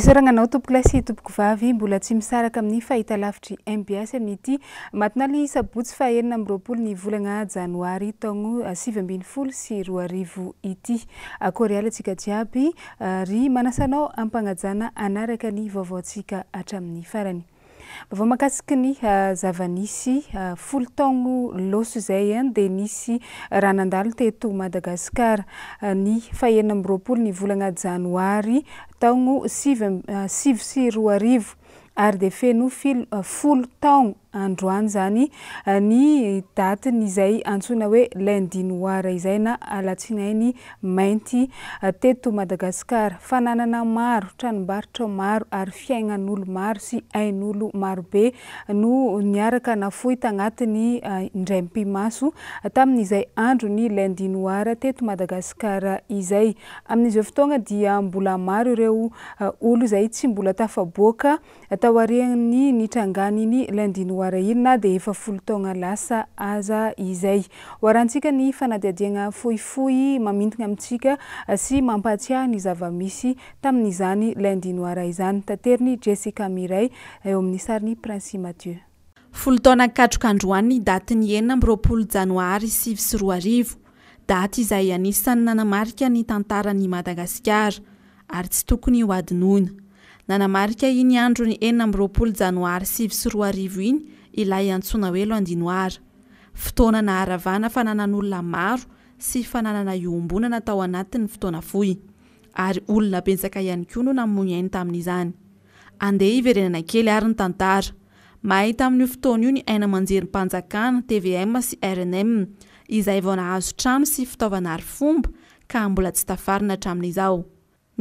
Isaranganao tompoko lasy tompoko vavy mbola tsy misaraka amin'ny fahita lavitry MBS amin'ity matinali sabotsy fa 20 ny volana Janoary taogno 2022 ity. Akory alantsika jiaby ry manasanao ampagnajana anaraka ny vaovaontsika hatramin'ny farany. Vao makasiky ny zavanisy folo taogno loso zay dia nisy ranandalo teto Madagasikara ny fa 20 ny volana Janoary taogno 2022 ary dia feno folo taogno androany zany ny daty n'izay antsoina hoe lundi noir izay na alatsinainy mainty teto Madagasikara. Fananana maro, tranombarotra maro ary fiaignan'olo maro sy ain'olo maro be no niaraka nafoy tagnatin'ny indraim-pimaso tamin'izay andro ny lundi noir teto Madagasikara izay. Amin'izao fotoagna dia mbola maro ireo olo izay tsy mbola tafaboaka taorian'ny nitranganiny lundi noir na dia efa folo taogna lasa aza izay. Hoarantsika ny fanadihadiagna fohifohy mamintogna amintsika sy mampatsiahy ny zavamisy tamin'izany lundi noir izany. Tateriny Jessica Miray eo amin'ny sariny Prince Mathieu. Folo taona katroka androany daty ny 20 Janoary 2022 daty izay anisan'ny nanamarika ny tantaran'i Madagasikara ary tsy tokony ho adinoina. Nanamarika iny andro ny 20 Janoary 2022 iny ilay antsoina hoe lundi noir. Fotoana naharavana fananan'olona maro sy fananana iombonana tao anatin'ny fotoana fohy ary olona betsaka ihany koa no namoy ainy tamin'izany. Andeha iverenana kely ary ny tantara. Mahay tamin'io fotoana io ny aina amanjerim-panjakana TVM sy RNM izay vao nahazo trano sy fitaovana arifomba ka mbola tsy tafarina hatramin'izao.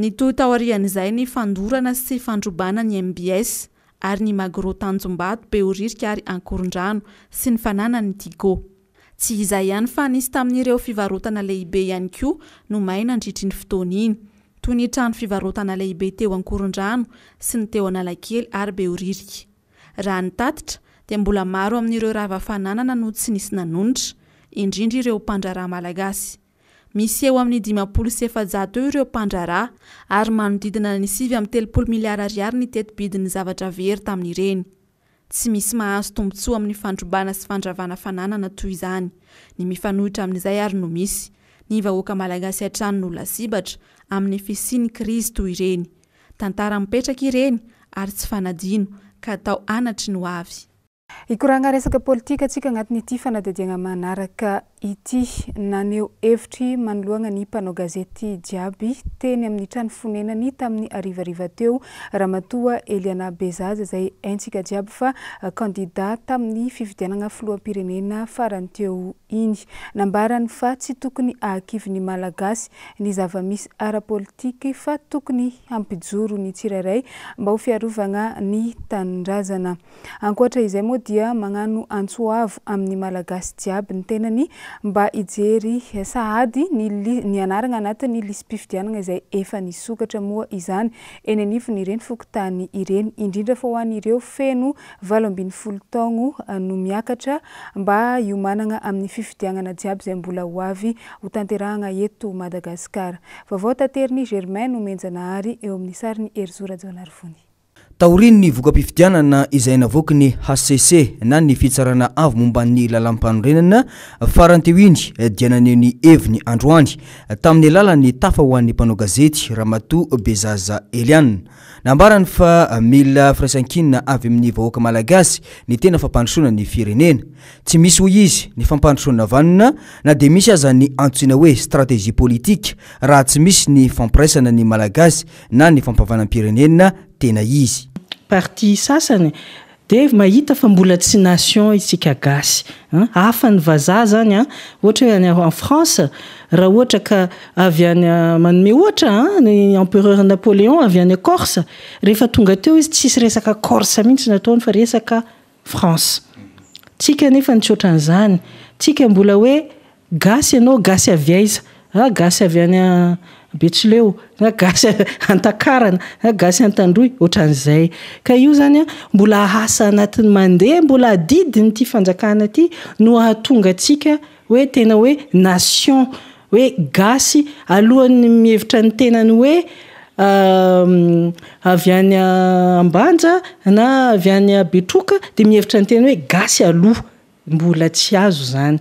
Nitoy taorian'izay ny fandorana sy fandrobana ny MBS ary ny magro tanjombato be oririka ary ankorondrano sy ny fananany tigo. Tsy izay ihany fa nisy tamin'ireo fivarotana lehibe ihany koa no may nandritry ny fotoana iny, toy ny trano fivarotana lehibe teo ankorondrano sy ny teo Analakely ary be oririka. Raha ny tatitra dia mbola maro amin'ireo rava-fananana no tsy nisy nanonitra, indrindra ireo mpandraraha malagasy. Misy eo amin'ny 50,700 eo ireo mpandraraha ary manodidina ny 7,30 miliara ariary ny tetibidin'ny zavatra very tamin'ireny. Tsy misy mahazo tombotsoa amin'ny fandrobana sy fandravana fananana toy izany. Ny mifanohitra amin'izay ary no misy ny vahoaka malagasy hatrany no lasibatra amin'ny fisian'ny krizy toy ireny. Tantara mipetraka ireny ary tsy fanadino ka atao anatry no avy. Ikoragna resaka politika atsika agnatin'ity fanadihadiagna manaraka ity. Naneo hevitry manoloagna ny mpanao gazety jiaby teny amin'ny trano fonenany tamin'ny arivariva teo Ramatoa Eliana Bezaza izay haintsika jiaby fa candidat tamin'ny fifidianana filoham-pirenena farany teo iny. Nambarany fa tsy tokony ahakivy ny malagasy ny zavamisy ara-politika fa tokony hampijoro ny tsirairay mba ho fiarovana ny tanindrazana. Ankoatra izay moa dia magnano antsoavo amin'ny malagasy jiaby ny tenany mba ijery sahady ny anarana anatin'ny lisam-pifidianana izay efa nisokatra moa izany eny anivony ireny fokotany ireny, indrindra fa ho an'ireo feno 20 taogno no miakatra mba hiomanana amin'ny fifidianana jiaby izay mbola ho avy ho tanterahana eto Madagasikara. Vaovao tateriny Germain no Janoary eo amin'ny sariny Erzora Janoary. Tauriny ny voka-pifidianana izay navoaka ny HCC na ny fitsarana avy momba ny lalam-panorenana faranteo iny diananeo ny heviny androany tamin'ny alalan'ny tafa ho an'ny mpanao gazety Ramatoa Bezaza Eliana. Nambarany fa mila firaisan-kinina avy amin'ny vahoaka malagasy ny tena fampandrosoana ny firenena. Tsy misy hoy izy ny fampandrosoana vanona na dia misy aza ny antsoina hoe stratégie politique raha tsy misy ny fampiresana ny malagasy na ny fampavanam-pirenena tena izy. Parti sasany dia mahita fa mbola tsy nation isika gasy. Hafa ny vazaha zany ohatra hoe any en France raha ohatra ka avy any manome ohatra ny empereur Napoléon avy any Corse rehefa tonga teo izy tsisy resaka Corse mihitsy nataony fa resaka France. Tsika nefa nitsoatran'izany, tsika mbola hoe gasy ianao gasy avy aiza, gasy avy any Betsileo, gasy Antakarana, gasy Antandroy, ohatran'izay. Ka io zany mbola asa anatin'ny mandeha, mbola adidiny ity fanjakana ity no ahatonga atsika hoe tena hoe nation, hoe gasy alohan'ny mihevitra ny tenany hoe avy any Ambanja na avy any Betroka dia mihevitra ny teny hoe gasy aloha mbola tsy azo zany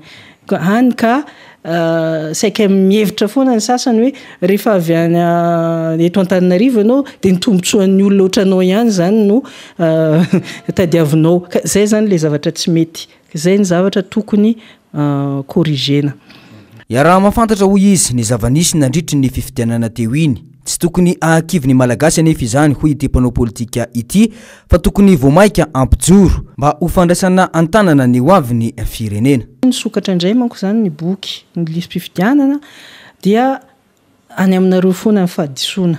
hany ka saika mihevitra foana ny sasany hoe rehefa avy any eto Antananarivo ianao dia nitombotsoan'ny olona ohatranao ihany zany no tadiavinao zay zany le zavatra tsy mety zay ny zavatra tokony korrigena. Raha mahafantatra hoy izy ny zava-nisy nandritry ny fifidianana teo iny tsy tokony ahakivy ny malagasy anefa izany hoy ity mpanao politika ity fa tokony voamaika ampijoro mba ho fandraisana antanana ny hoaviny firenena. Ny sokatra indray manko zany ny boky ny lisam-pifidianana dia any aminareo foana ny fahadisoana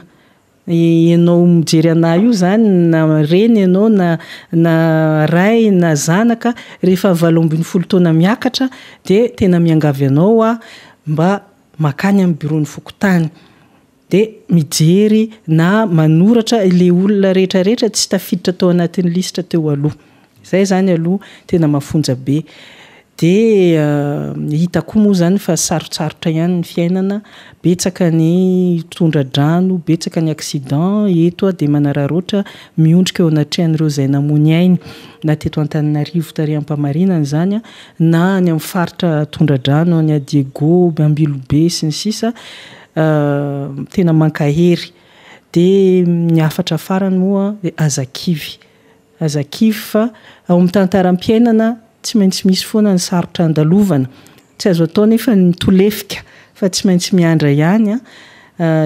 ianao mijery anahy io zany na reny ianao na ray na zanaka rehefa 18 taona miakatra dia tena miangavy anao mba makany amin'ny bureau ny fokotany dia mijery na manoratra ile olona rehetrarehetra tsy tafiditra tao anatin'ny lista teo aloha zay zany aloha tena mafonja be dia hita koa moa zany fa sarotsarotra ihany ny fiainana betsaka ny tondra-drano betsaka ny accident eto dia manararoatra miondrika eo anatrehan'ireo izay namony ainy na teto Antananarivo tary ampamarinana zany na any amin'ny faritra tondra-drano any Diego Ambilobe sy ny sisa tena mankahery dia ny afatra farany moa azakivy fa ao amin'ny tantaram-piainana tsy maintsy misy foana ny sarotra andalovana tsy azo atao nefa ny tolefika fa tsy maintsy miandra ihany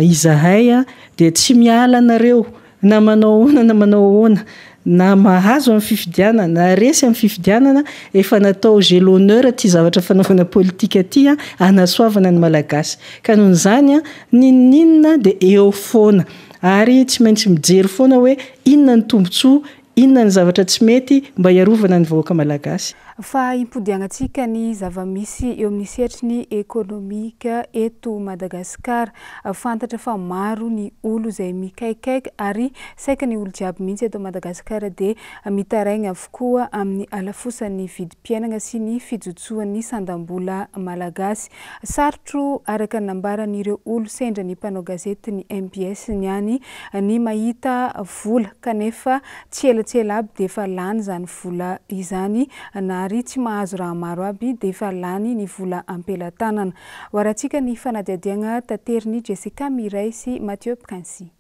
izahay dia tsy miala nareo na manao ahoana na mahazo amin'ny fifidianana na resy amin'ny fifidianana efa natao j'ai l'honneur ty zavatra fanaovana politika ty anasoavana ny malagasy ka noho izany ninina dia eo foana ary tsy maintsy mijery foana hoe inona ny tombontsoa inona ny zavatra tsy mety mba hiarovana ny vahoaka malagasy. Fa impodiagnatsika ny zava-misy eo amin'ny sehatry ny ekonomika eto Madagasikara fantatra fa maro ny olo izay mikaikaiky ary saika ny olo jiaby mihitsy eto Madagasikara dia mitaraigna avokoa amin'ny alafosan'ny vidim-piainana sy ny fijotsoan'ny sandam-bola malagasy. Sarotro araka ny nambaran'ireo olo sendra ny mpanao gazety ny MBS niany ny mahita vola kanefa tsy elatsela aby dia efa lany zany vola izany na ary tsy mahazo raha maro aby dia efa lany ny vola ampelatanana. Hoaratsika ny fanadihadiagna tateriny Jessica Miray sy Mathieu Pkansi.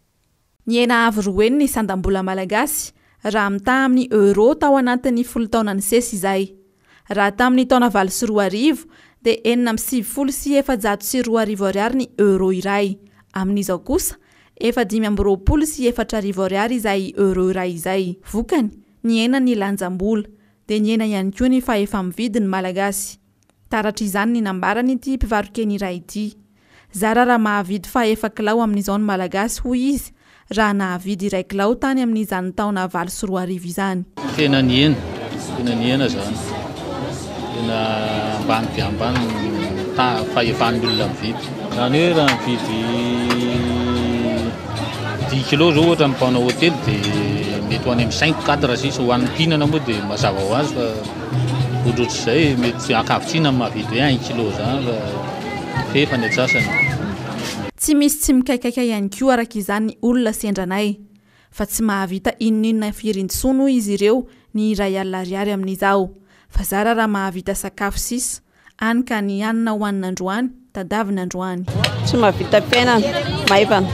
Ny hena avy roeny ny sandam-bola malagasy raha mitaha amin'ny euro tao anatin'ny 10 taona ny sesy izay. Raha tamin'ny taona 2024 dia 740,400 ariary ny euro iray. Amin'izao kosa 520,400 ariary izay euro iray izay. Vokany ny hena ny lanjam-bola dia ny hena ihany koa ny fa efa mividy ny malagasy. Taratra izany ny nambarany ity mpivarokeny iray ity. Zara raha mahavidy fa 4 kilao amin'izao ny malagasy hoy izy raha nahavidy 1 kilao tany amin'izany taona 2024 izany. Tena ny hena zany. Tena ambany dia ambany fahefan'ny olona mividy. Zany hoe raha mividy 10 kilao zao ohatra mpanao hotely dia mety ho any amin'ny 5-4 sisa ho an'ny mpihinana moa dia mazava ho azy fa ohatrohatr'izay mety akavitsiana amin'ny mahavidy hoe 1 kilo zany fa efa ny atsasany. Tsy misy tsy mikaikaika ihany koa araka izany olona sendranay fa tsy mahavita inona firin-tsono izy ireo ny iray alina ariary amin'izao fa zara raha mahavita sakafo sisa any ka ny anina hoanina androany tadavina androany. Tsy mahavita penana maivana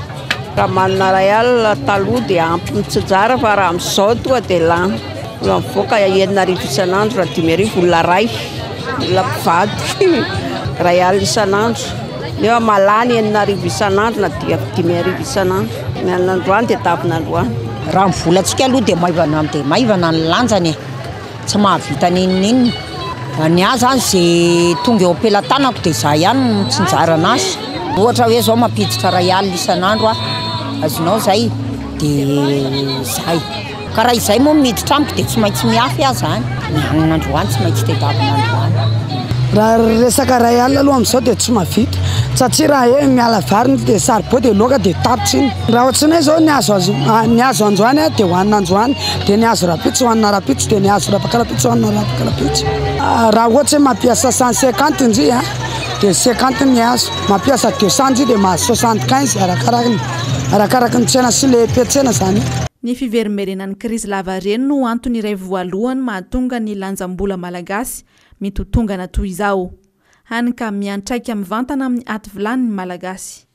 raha manana rayal taloha dia ampy mitsijara fa raha amin'izao toa dia lany raha mivoaka 7,000 isan'andro raha 5,000 olona ray olona mpivady rayal isan'andro nefa malany 7,000 isan'andro na dia 5,000 isan'andro ny androany dia tavina androany. Raha mivolatsika aloha dia maivana ny lanjany tsy mahavita ninninina ny azy zany zay tonga eo ampelantanako dia za ihany mitsinjara anazy. Ohatra hoe zao mampiditra rayal isan'andro azonao zay dia zay ka raha izay moa miditra amiko dia tsy maintsy miafy azy zany ny androany tsy maintsy tedavina androany. Raha resaka rayal aloha amin'izao dia tsy mahavita satria raha hoe miala variny dia saribao dia loaka dia tapitra iny. Raha ohatrany hoe zao ny azo androany dia hohanina androany dia ny azo rapitsy hohanina rapitsy dia ny azo rapaka rapitsy hohanina rapaka rapitsy. Raha ohatra hoe mampiasa 150 indri dia 50 ny azo mampiasa 200 dia mahazo 75 arakaraka ny tsena sy le petsena zany. Ny fiverimerenan'ny krizy lava reny no antony iray voalohany mahatonga ny lanjam-bola malagasy mitotongana toy izao. Hany ka miantraika mivantana amin'ny aty vilany ny malagasy.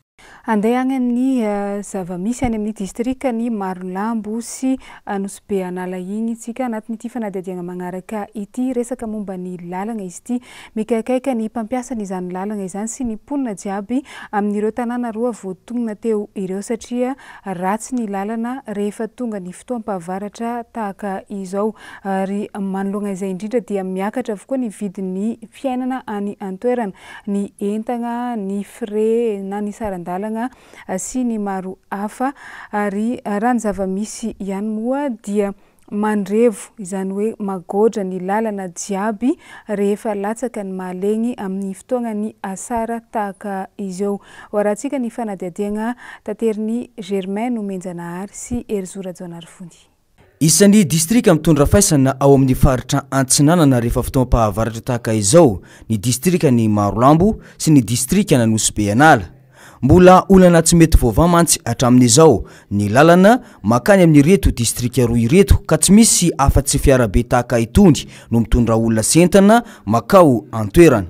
Andeha agny amin'ny zavamisy any amin'ny distrika ny Marolambo sy Anosy Anala igny tsika anatin'ity fanadihadiagna magnaraka ity resaka momba ny lalagna izy ity mikaikaika ny mpampiasa n'izany lalagna izany sy ny mponina jiaby amin'ireo tanàna roa voatonona teo ireo satria ratsy ny lalana rehefa tonga ny fotoam-pahavaratra tahaka izao ary manoloana izay indrindra dia miakatra avokoa ny vidin'ny fiainana any antoerana ny entana ny frais na ny sarandalana sy ny maro hafa ary raha ny zavamisy ihany moa dia mandrevo izany hoe magodra ny lalana jiaby rehefa latsaka ny mahalegny amin'ny fotoagna ny asara tahaka izao. Hoaratsika ny fanadihadiagna tateriny Germain Omenjanahary sy Erzora Janoary Fondy. Isan'ny distrika mitondra faisana ao amin'ny faritra Antsinanana rehefa fotoam-pahavaratra tahaka izao ny distrika ny Marolambo sy ny distrika n'Anosy Anala. Mbola olana tsy mety Vaovao mantsy hatramin'izao ny lalana makany amin'ny reto distrika roa ireto ka tsy misy afa-tsy fiarabe tahaka itondry no mitondra olona sentana makao antoerana.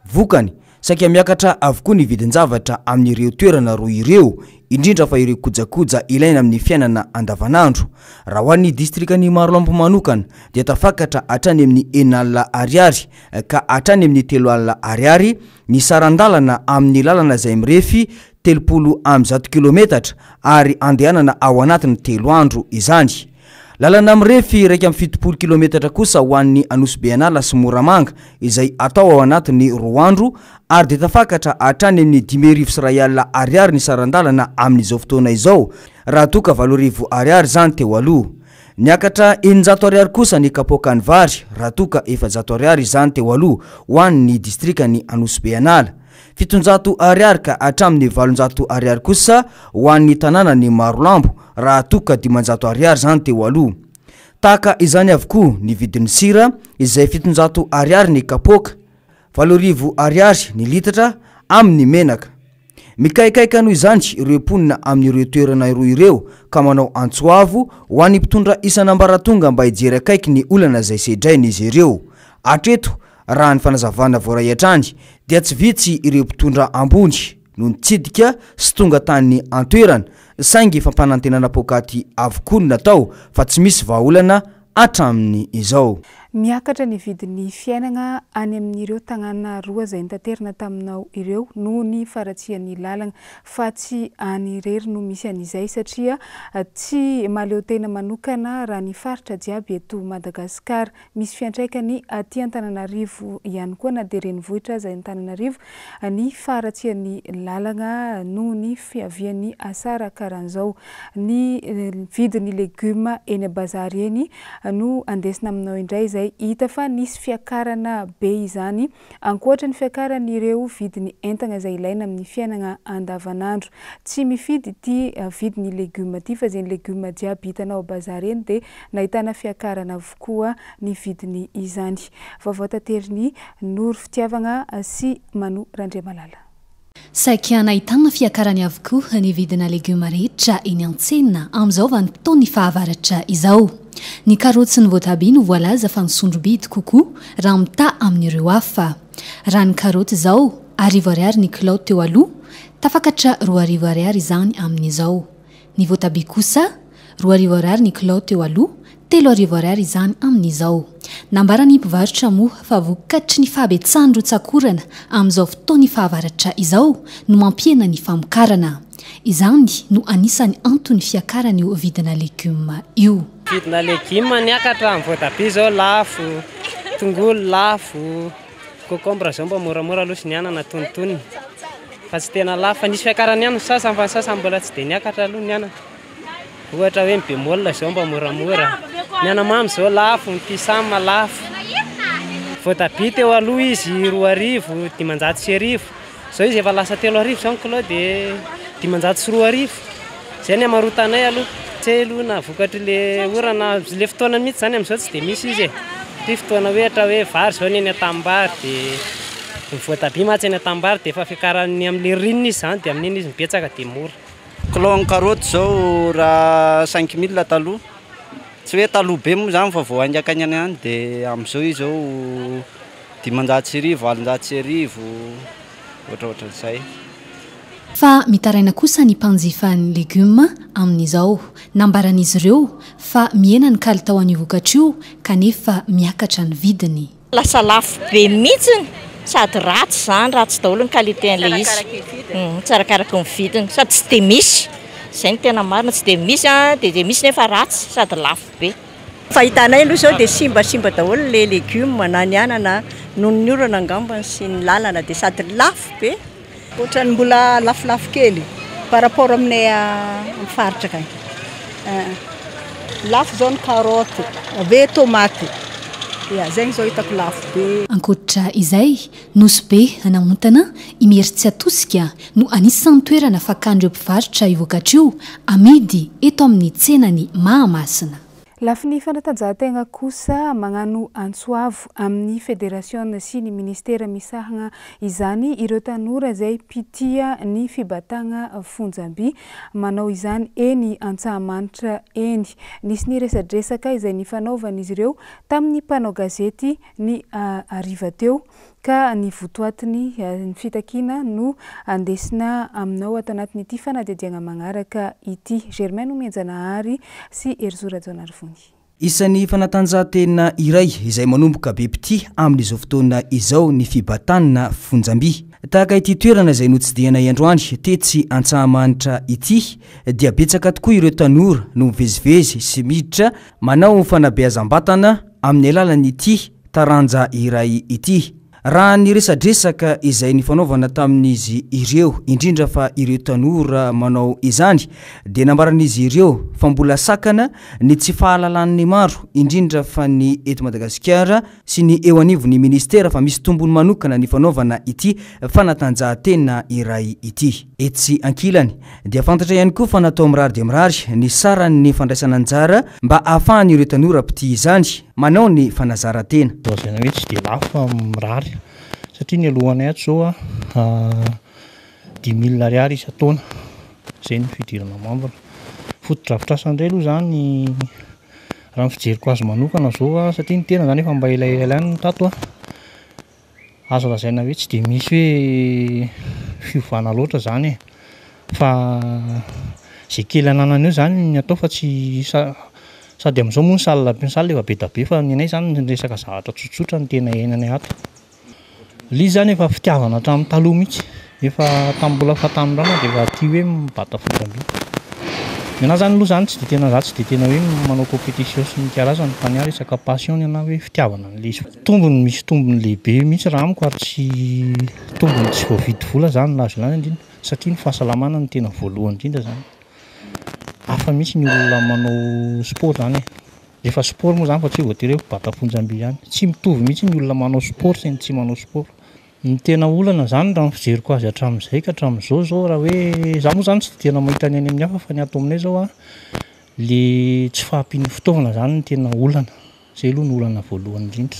Vokany saika miakatra avokoa ny vidin-javatra amin'ireo toerana roa ireo indrindra fa ireo kojakoja ilaina amin'ny fiainana andavanandro. Raha ho an'ny distrika ny Marolambo manokana dia tafakatra hatrany amin'ny 4 ariary ka hatrany amin'ny 3 ariary ny sarandalana amin'ny lalana izay mirefy 30 kilometatra ary andehanana ao anatiny 3 andro izany. Lalana mirefy 170 kilometatra kosa ho an'ny Anosy Anala sy Moramanga izay atao ao anatiny 2 andro ary dia tafakatra hatrany amin'ny 5,000 ariary ny sarandalana amin'izao fotoana izao raha toka 7,000 ariary zany teo aloha. Niakatra 900 ariary kosa ny kapoakany vary raha toka 400 ariary zany teo aloha ho an'ny distrika ny Anosy Anala. 700 ariary ka hatramin'ny 800 ariary kosa ho an'ny tanàna ny Marolambo raha toka 500 ariary zany teo aloha. Tahaka izany avokoa ny vidin'ny sira izay 700 ariary ny kapoaka, 8,000 ariary ny litatra amin'ny menaka. Mikaikaika noho izany ireo mponina amin'ireo toerana roa ireo ka manao antsoavo ho an'ny mpitondra isan'ambaratonga mba hijery akaiky ny olana izay sedrain'izy ireo. Hatreto raha ny fanazavana voaray hatrany dia tsy vitsy ireo mpitondra ambony no nitsidika sy tonga tany antoerana saingy fampanantenana pokaty avokoa no natao fa tsy misy vahaolana hatramin'ny izao. Miakatra ny vidin'ny fiainana any amin'ireo tanàna roa izay nitaterina taminao ireo noho ny faratsian'ny lalagna fa tsy any irery no misy an'izay satria tsy maleo tena manokana raha ny faritra jiaby eto Madagasikara misy fiantraikany aty Antananarivo ihany koa na dia renivohitra izay Antananarivo ny faratsian'ny lalagna noho ny fiavian'ny asara karan'izao. Ny vidin'ny legioma eny bazary eny no andesina aminao indray izay hita fa nisy fiakarana be izany ankoatra ny fiakaran'ireo vidin'ny entana izay ilaina amin'ny fiainana andavanandro. Tsy mifidy ity vidin'ny legioma ity fa izay ny legioma jiaby hitanao bazary eny dia nahitana fiakarana avokoa ny vidiny izany. Vaovao tateriny Noro Fitiavagna sy Manu Randriamalala. Saika nahitana fiakarany avokoa ny vidina legioma rehetra eny an-tsena amin'izao vanim-potoan'ny fahavaratra izao. Ny karoty sy ny voatabia no voalaza fa nisondrobidy kokoa raha mita amin'ireo hafa. Raha ny karoty izao 10 ariary ny kilao teo aloha, tafakatra 2 ariary izany amin'izao. Ny voatabia kosa 2 ariary ny kilao teo aloha, 3 ariary izany amin'izao. Nambarany mpivarotra moa fa vokatry ny fahabetsahany rotsakorana amin'izao fotoan'ny fahavaratra izao no mampiena ny famokarana. Izany no anisany antony fiakarany io vidina legioma io. Vidina legioma niakatra amin'ny voatabia zao lafo, tongolo lafo, kokombra zao mba moramora aloha sy nianana tontoniny. Fa tsy tena lafo fa nisy fiakarany ihany sasany fa sasany mbola tsy dia niakatra aloha nianana. Ohatra hoe bémol zao mba moramora. Ny anamamy zao lafo, ny pisama lafo. Voatabia teo aloha izy 2 arivo, 500 sy arivo. Zao izy efa lasa 3 arivo zao ny kilao dia 500 sy 2 arivo. Zay ny amarotanay aloha. Tselo na vokatry le orana le fotoana mihitsy zany amin'izao tsy dia misy izy. Ty fotoana hoe ohatra hoe vary zao ny eny atambary dia ny voatabia mahatsy atambary dia efa fiakarany amin'le rininy izy zany dia amin'iny izy mibetsaka dia mora. Kilao karoty zao raha 5000 taloha tsy hoe taloha be moa zany fa vao angakany any dia amin'izao izy zao 500 700 ohatrohatran'izay. Fa mitaraina kosa ny mpanjifan'ny legioma amin'izao nambaran'izy ireo fa miena ny kalitao an'io vokatra io kanefa miakatra ny vidiny. Lasa lafo be mihitsy sady ratsy zany ratsy daholo ny qualité-n'ilay izy. Tsarakaraka ny vidiny sady tsy dia misy. Izay ny tena marina tsy dia misy dia misy nefa ratsy sady lafo be. Fahitanay aloha zao dia simbasimba daholo le legioma na ny anana noho ny orana angambany sy ny lalana dia sady lafo be. Ohatrany mbola lafolafo kely par rapport aminay amin'ny faritra kany. Lafo zao ny karoty, ave tomaty. Zay zao hitako lafo be. Ankoatra izay, nosy be anamontana imeritsy atosika no anisan'ny toerana fakan'ireo mpivarotra io vokatra io amidy eto amin'ny tsenany Mahamasina. Lafiny fanatanjahan-tena kosa magnano antsoavo amin'ny federasiona sy ny ministera misahagna izany ireo tanora izay pitia ny fibatagna Fonjamby manao izany eny Antsahamanitra eny. Nisy ny resadresaka izay nifanaovan'izy ireo tamin'ny mpanao gazety ny ariva teo ka ny votoatiny ny fitakina no andesina aminao ato anatin'ity fanadihadiagna magnaraka ity. Germain Omenjanahary sy Erzora Janoary. Isan'ny fanatanjahantena iray izay manomboka be pity amin'izao fotoana izao ny fibatanana Fonjamby. Tahaka ity toerana izay notsidihana Androany tetsy Antsahamanitra ity dia betsaka tokoa ireo tanora no mivezivezy sy miditra manao fanabeazam-batana amin'ny alalan'ity taranja iray ity. Raha ny resadresaka izay nifanaovana tamin'izy ireo indrindra fa ireo tanora manao izany dia nambaran'izy ireo fa mbola sakana ny tsy fahalalan'ny maro indrindra fa ny eto Madagasikara sy ny eo anivon'ny ministera fa misy tombony manokana ny fanaovana ity fanatanjahantena iray ity. Etsy ankilany dia fantatra ihany koa fa natao mirary dia mirary ny saran'ny fandraisana anjara mba ahafahan'ireo tanora pity izany manao ny fanazarantena. Zany hoe tsy dia lafo mirary satria ny alohanay ato zao 10,000 ariary isan-taona izay ny fidirana mambona. Fotodrafitrasa indray aloha zany raha ny fijeriko azy manokana zao satria ny tena zany efa mba elaelany tato azo lazaina hoe tsy dia misy hoe fiovana loatra zany fa izay kely ananana eo zany ny atao fa tsy sady amin'izao moa ny saly efa be da be fa ny anay zany ny resaka zavatra tsotsotra ny tena henanay ato. Li zany efa fitiavana hatramin'ny taloha mihitsy efa tambola fatan'ny rana dia efa tia hoe mibata Fonjamby. Nenazy zany aloha zany tsy dia tena tsy dia tena hoe manao compétition sy ny karazany fa ny resaka passion na hoe fitiavana n'ilay izy. Tombony misy tombony lehibe mihitsy raha amiko ary tsy tombony tsy voavidy vola zany lazo lany indrindra satria ny fahasalamana ny tena voalohany indrindra zany. Hafa mihitsy ny olona manao sport zany efa sport moa zany fa tsy voatery hoe bata Fonjamby ihany. Tsy mitovy mihitsy ny olona manao sport sy ny tsy manao sport. Ny tena olana zany raha fijeriko azy hatramin'izay ka hatramin'izao zao raha hoe za moa zany tsy tena mahita ny any amin'ny hafa fa ny ato aminay zao le tsy fahampian'ny fitaovana zany ny tena olana. Zay aloha ny olana voalohany indrindra.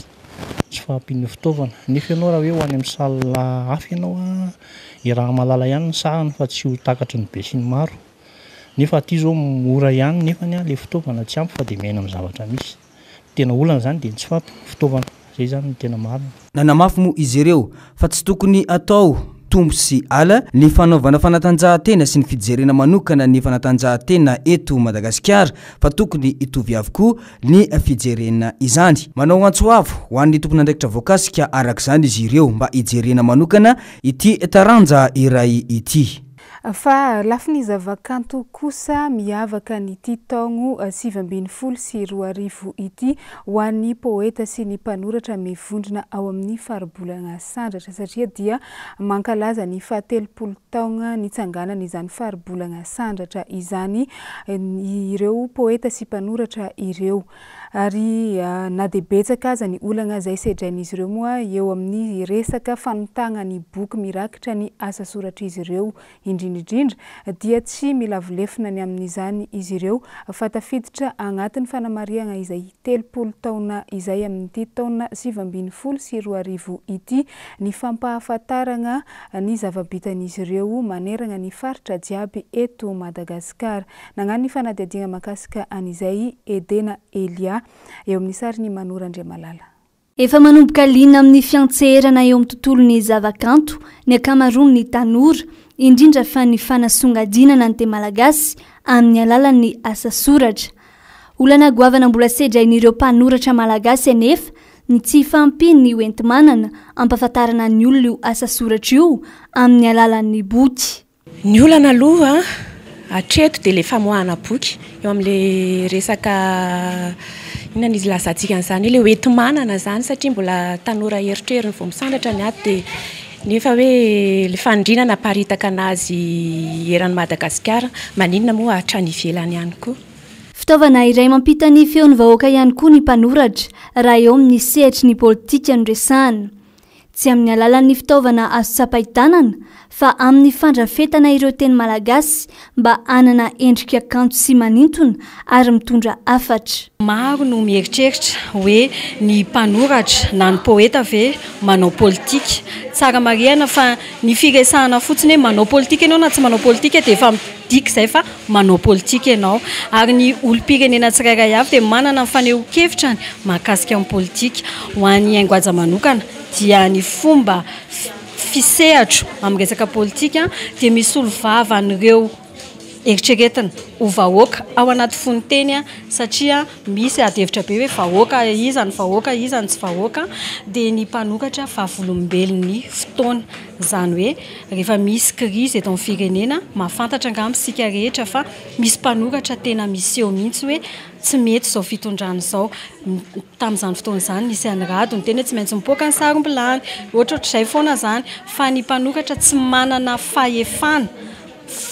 Tsy fahampian'ny fitaovana. Nefa ianao raha hoe ho any amin'ny salle hafa ianao raha malala ihany ny sahany fa tsy ho takatry ny be sy ny maro. Nefa aty zao mora ihany nefa le fitaovana tsy ampy fa dia miaina amin'ny zavatra misy. Tena olana zany dia tsy fahampian'ny fitaovana. Zay zany ny tena marina. Nanamafy moa izy ireo fa tsy tokony atao tombo sy ala ny fanaovana fanatanjahantena sy ny fijerena manokana ny fanatanjahantena eto Madagasikara fa tokony itovy avokoa ny fijerena izany. Manao antsoavo ho an'ny tompon'andraikitra voakasika arak'izany izy ireo mba hijerena manokana ity taranja iray ity. Fa lafiny zavakanto kosa miavaka n'ity taogno 2024 ity ho an'ny poeta sy ny mpanoratra mivondrona ao amin'ny faribolana sandratra satria dia mankalaza ny 70 taogna nitsanganana izany faribolana sandratra izany ireo poeta sy mpanoratra ireo. ary na dia betsaka aza ny olana izay sedrain'izy ireo moa eo amin'ny resaka fanotana ny boky mirakitra ny asa soratra izy ireo indrindraindrindra dia tsy mila volefina ny amin'izany izy ireo fa tafiditra agnatin'ny fanamariana izay 30 taona izay amin'ity taona 2024 ity ny fampahafantarana ny zavabitan'izy ireo manerana ny faritra jiaby eto Madagasikara. Nagnano ny fanadihadiana makasika an'izay Edena Elia eo amin'ny sariny Manora Andriamalala. Efa manomboka liana amin'ny fiantseherana eo amin'ny tontolon'ny zavakanto ny akamaroan'ny tanora indrindra fa ny fanasongadinana ny teny malagasy amin'ny alalan'ny asa soratra. Olana goavana mbola sedrain'ireo mpanoratra malagasy anefa ny tsy fampiny ny hoentimanana ampahafantarana ny olona io asa soratra io amin'ny alalan'ny boky. Ny olana aloha atreto dia le famoahana boky eo amin'ile resaka inona izy lazantsika an'izany le hoentimanana zany satria mbola tanora eritreriny vao misandratra ny ato dia nefa hoe le fandrinana aparitaka anazy eran'ny Madagasikara maninona moa hatrany ivelany ihany koa. Fitaovana iray mampita ny feon'ny vahoaka ihany koa ny mpanoratra raha eo amin'ny sehatry ny politika no resahana. Tsy amin'ny alalan'ny fitaovana azo tsapaitanana fa amin'ny fandrafetana ireo teny malagasy mba anana endrika kanto sy manintona ary mitondra hafatra. Maro no mieritreritra hoe ny mpanoratra na ny poeta ve manao politika. Tsara marihana fa ny firesahana fotsiny hoe manao politika ianao na tsy manao politika dia efa midika izay fa manao politika ianao. Ary ny olom-pirenena tsirairay avy dia manana ny fanehoan-kevitrany mahakasika amin'ny politika. Ho an'ny haingo aja manokana dia ny fomba fisehatro amin'ny resaka politika dia misy olom-vava an'ireo eritreretina ho vahoaka ao anaty fonteny satria misy adihevitra be hoe vahoaka iza ny vahoaka iza ny tsy vahoaka dia ny mpanoratra vavolombelon'ny fotoana. Izany hoe rehefa misy krizy eto amin'ny firenena mahafantatra angamintsika rehetra fa misy mpanoratra tena miseho mihitsy hoe tsy mety izao fitondrana izao. Tamin'izany fotoana izany nisy an'ny rado ny tena tsy maintsy mipoaka ny sarom-bilany ohatrohatr'izay foana izany fa ny mpanoratra tsy manana fahefana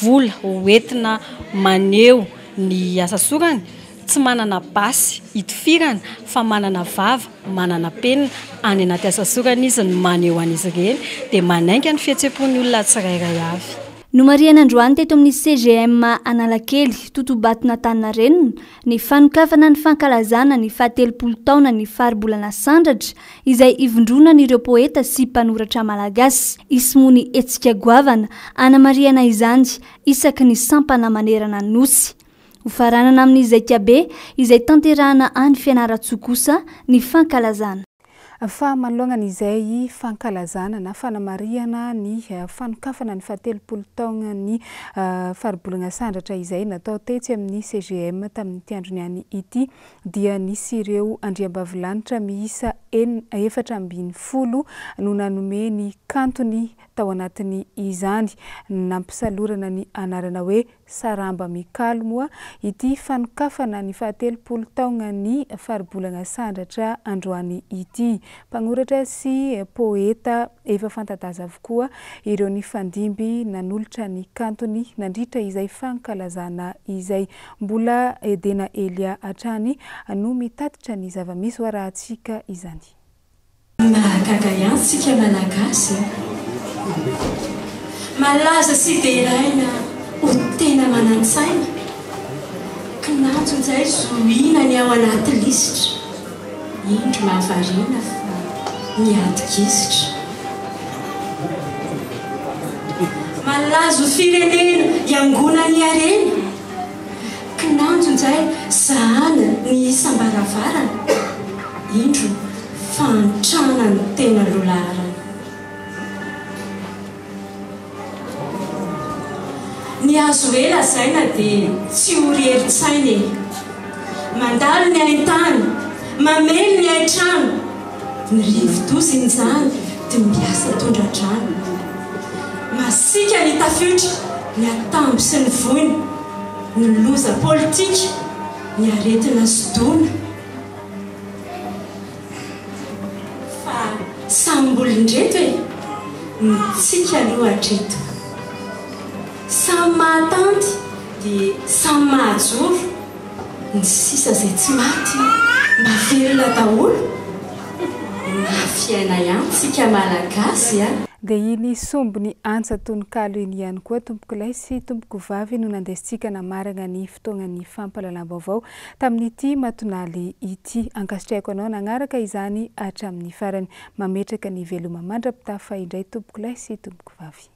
vola hoentina maneho ny asa sorany, tsy manana basy hitifirana fa manana vava, manana penina any anaty asa sorany izy ny maneho an'izy ireny dia manainga ny fihetsepon'ny olona tsirairay avy. No Mariana Androany teto amin'ny CGM Analakely Totobaton'Antaninarenina ny fanokafana ny fankalazana ny 30 taona ny faribolana sandratra izay ivondronan'ireo poeta sy mpanoratra malagasy Ismony Etsika Goavana Ana Mariana izany isaky ny sampana manerana nosy. Ho faranana amin'izay kiabe izay tanterahana any Fianaratsoa ny fankalazana. Fa manoloana izay fankalazana na fanamariana ny fanokafana ny 30 taona ny faribolana sandratra izay natao tetsy amin'ny CGM tamin'ny androny any ity dia nisy ireo andriambavilanitra miisa 410 no nanome ny kantony tao anatiny izany. Nampisalorana ny anarana hoe Saramba Mikalo moa ity fanokafana ny 30 taona ny faribolana sandratra androany ity. Mpanoratra sy poeta efa fantadaza avokoa ireo ny fandimby nanolotra ny kantony nandritra izay fankalazana izay. Mbola Edena Elia atrany no mitatitra ny zava-misy hoarahantsika izany. Mahagaga ihany sika malagasy malaza sy dia ilaina ho tena manan-tsaina kinanjo izay zohina ny ao anaty lisitra indro mahavariana fa miadikisitra malazo firenena iangona ny arena kinanjo izay zahana ny isam-baravarana indro fantrana ny tena lolarana. Ny azo hoe lazaina dia tsy ho reritsaina mandalo ny haintany mamely ny haitrano ny rivodoziny izany dia miasa tondratrano masika ny tafiotra ny atamby sy ny voiny ny loza politika ny aretina sodona fa sambolindreto e ny tsika aloha hatreto samy mahatanty dia samy mahajoro ny sisa izay tsy maty mavelona daholo mafiaina ihany tsika malagasy a dia iny sombony antsa tononkalo iny ihany koa tompoko lay sy tompoko vavy no nandesitsika namarana ny fotoagnany fampalalam-baovao tamin'ity matonaly ity ankasitraiko anao nagnaraka izany hatramin'ny farany mametraka ny veloma mandrapitafa indray tompoko lay sy tompoko vavy